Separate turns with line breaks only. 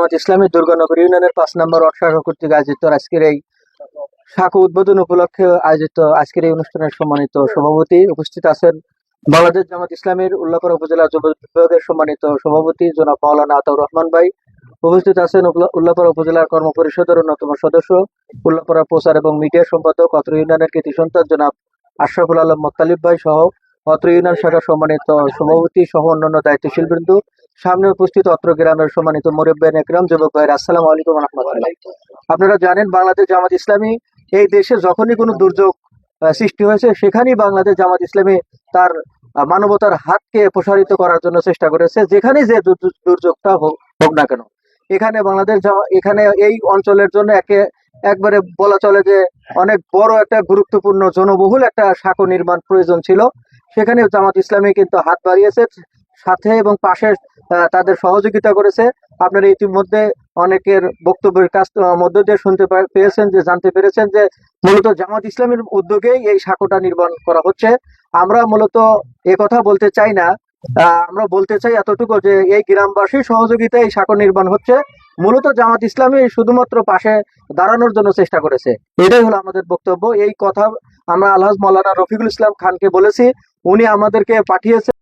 জামাত ইসলামী দুর্গানগর ইউনিয়নের 5 নম্বর ওয়ার্ড শাখা কর্তৃক আয়োজিত আজকের এই শাখা উদ্বোধন উপলক্ষে আয়োজিত আজকের এই অনুষ্ঠানের সম্মানিত সভাপতি উপস্থিত আছেন বাংলাদেশ জামাত ইসলামীর উল্লাপাড়া উপজেলা যুব বিভাগের সম্মানিত সভাপতি জনাব মাওলানা আতাউর রহমান ভাই। উপস্থিত আছেন উল্লাপাড়া উপজেলার কর্ম পরিষদের অন্যতম সদস্য, উল্লাপাড়া প্রচার এবং মিডিয়া সম্পাদক, অত্র ইউনিয়নের কৃতি সন্তান জনাব আশরাফুল আলম মোত্তালিব ভাই সহ অত্র ইউনিয়ন শাখার সম্মানিত সভাপতি সহ অন্যান্য দায়িত্বশীল বৃন্দ, সামনে উপস্থিত অত্র গ্রামের সম্মানিত মুরব্বিয়ান একরাম, যুবক ভাইয়ের আসসালামু আলাইকুম ওয়া রাহমাতুল্লাহ। আপনারা জানেন বাংলাদেশ জামাত ইসলামী এই দেশে যখনই কোনো দুর্যোগ সৃষ্টি হয়েছে সেখানেই বাংলাদেশ জামাত ইসলামী তার মানবতার হাতকে প্রসারিত করার জন্য চেষ্টা করেছে, যেখানেই যে দুর্যোগটা হোক না কেন। এখানে এখানে এই অঞ্চলের জন্য একবারে বলা চলে যে অনেক বড় একটা গুরুত্বপূর্ণ জনবহুল একটা শাখা নির্মাণ প্রয়োজন ছিল। সেখানে জামাত ইসলামী কিন্তু হাত বাড়িয়েছে, সাথে এবং পাশে তাদের সহযোগিতা করেছে। আপনারা ইতিমধ্যে অনেকের বক্তব্যের মধ্য দিয়ে জানতে পেরেছেন যে মূলত জামাত ইসলামের উদ্যোগেই এই শাখাটা নির্মাণ করা হচ্ছে। আমরা মূলত কথা বলতে চাই না, আমরা বলতে চাই এতটুকু যে এই গ্রামবাসীর সহযোগিতায় এই শাখা নির্মাণ হচ্ছে। মূলত জামাত ইসলামী শুধুমাত্র পাশে দাঁড়ানোর জন্য চেষ্টা করেছে, এটাই হলো আমাদের বক্তব্য। এই কথা আমরা আলহাজ মাওলানা রফিকুল ইসলাম খানকে বলেছি, উনি আমাদেরকে পাঠিয়েছে।